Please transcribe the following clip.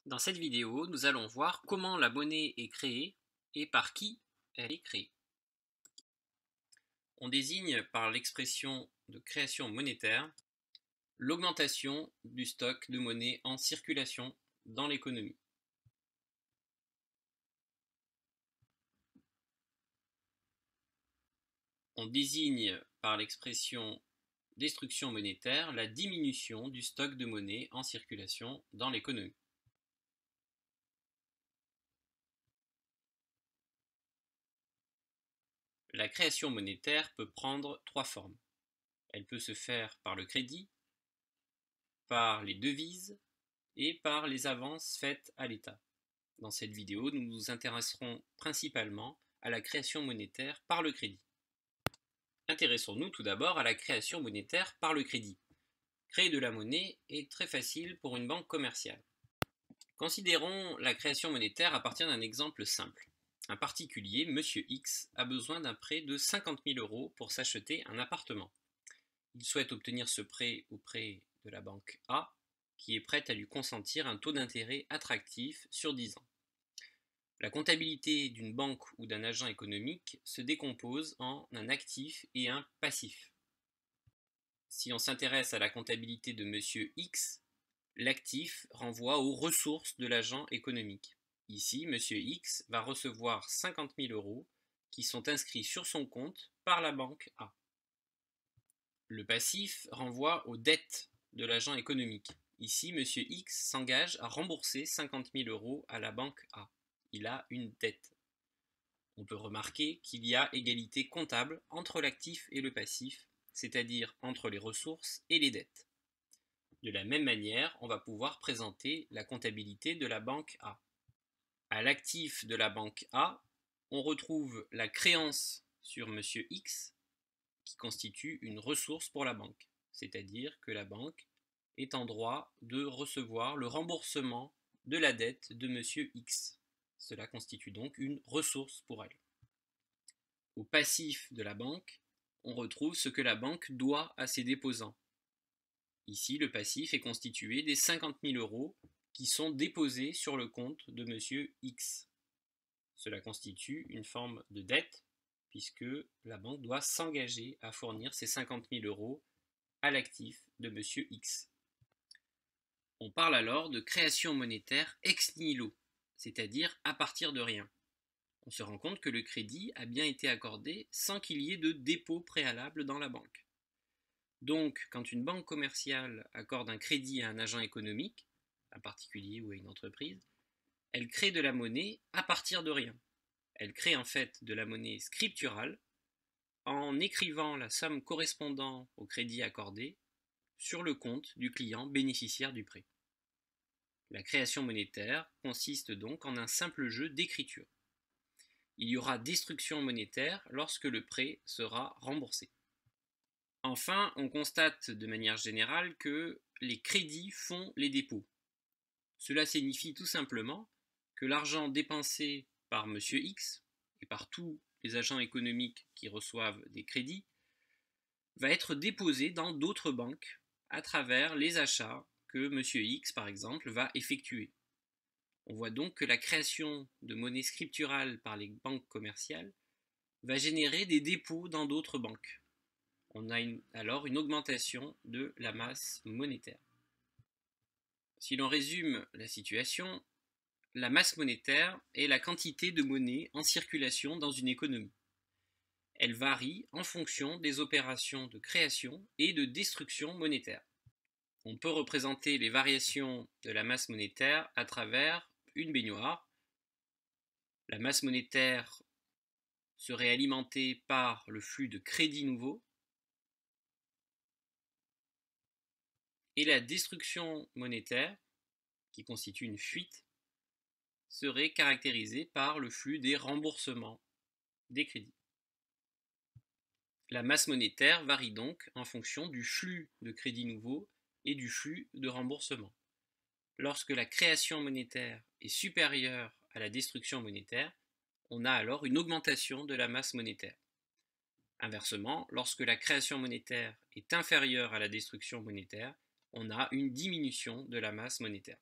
Dans cette vidéo, nous allons voir comment la monnaie est créée et par qui elle est créée. On désigne par l'expression de création monétaire l'augmentation du stock de monnaie en circulation dans l'économie. On désigne par l'expression destruction monétaire la diminution du stock de monnaie en circulation dans l'économie. La création monétaire peut prendre trois formes. Elle peut se faire par le crédit, par les devises et par les avances faites à l'État. Dans cette vidéo, nous nous intéresserons principalement à la création monétaire par le crédit. Intéressons-nous tout d'abord à la création monétaire par le crédit. Créer de la monnaie est très facile pour une banque commerciale. Considérons la création monétaire à partir d'un exemple simple. Un particulier, Monsieur X, a besoin d'un prêt de 50 000 € pour s'acheter un appartement. Il souhaite obtenir ce prêt auprès de la banque A, qui est prête à lui consentir un taux d'intérêt attractif sur 10 ans. La comptabilité d'une banque ou d'un agent économique se décompose en un actif et un passif. Si on s'intéresse à la comptabilité de Monsieur X, l'actif renvoie aux ressources de l'agent économique. Ici, Monsieur X va recevoir 50 000 € qui sont inscrits sur son compte par la banque A. Le passif renvoie aux dettes de l'agent économique. Ici, Monsieur X s'engage à rembourser 50 000 € à la banque A. Il a une dette. On peut remarquer qu'il y a égalité comptable entre l'actif et le passif, c'est-à-dire entre les ressources et les dettes. De la même manière, on va pouvoir présenter la comptabilité de la banque A. À l'actif de la banque A, on retrouve la créance sur Monsieur X, qui constitue une ressource pour la banque, c'est-à-dire que la banque est en droit de recevoir le remboursement de la dette de Monsieur X. Cela constitue donc une ressource pour elle. Au passif de la banque, on retrouve ce que la banque doit à ses déposants. Ici, le passif est constitué des 50 000 € qui sont déposés sur le compte de Monsieur X. Cela constitue une forme de dette puisque la banque doit s'engager à fournir ces 50 000 € à l'actif de Monsieur X. On parle alors de création monétaire ex nihilo, c'est-à-dire à partir de rien. On se rend compte que le crédit a bien été accordé sans qu'il y ait de dépôt préalable dans la banque. Donc, quand une banque commerciale accorde un crédit à un agent économique, un particulier ou à une entreprise, elle crée de la monnaie à partir de rien. Elle crée en fait de la monnaie scripturale en écrivant la somme correspondant au crédit accordé sur le compte du client bénéficiaire du prêt. La création monétaire consiste donc en un simple jeu d'écriture. Il y aura destruction monétaire lorsque le prêt sera remboursé. Enfin, on constate de manière générale que les crédits font les dépôts. Cela signifie tout simplement que l'argent dépensé par Monsieur X et par tous les agents économiques qui reçoivent des crédits va être déposé dans d'autres banques à travers les achats que Monsieur X, par exemple, va effectuer. On voit donc que la création de monnaie scripturale par les banques commerciales va générer des dépôts dans d'autres banques. On a alors une augmentation de la masse monétaire. Si l'on résume la situation, la masse monétaire est la quantité de monnaie en circulation dans une économie. Elle varie en fonction des opérations de création et de destruction monétaire. On peut représenter les variations de la masse monétaire à travers une baignoire. La masse monétaire serait alimentée par le flux de crédits nouveaux et la destruction monétaire, qui constitue une fuite, serait caractérisée par le flux des remboursements des crédits. La masse monétaire varie donc en fonction du flux de crédits nouveaux et du flux de remboursement. Lorsque la création monétaire est supérieure à la destruction monétaire, on a alors une augmentation de la masse monétaire. Inversement, lorsque la création monétaire est inférieure à la destruction monétaire, on a une diminution de la masse monétaire.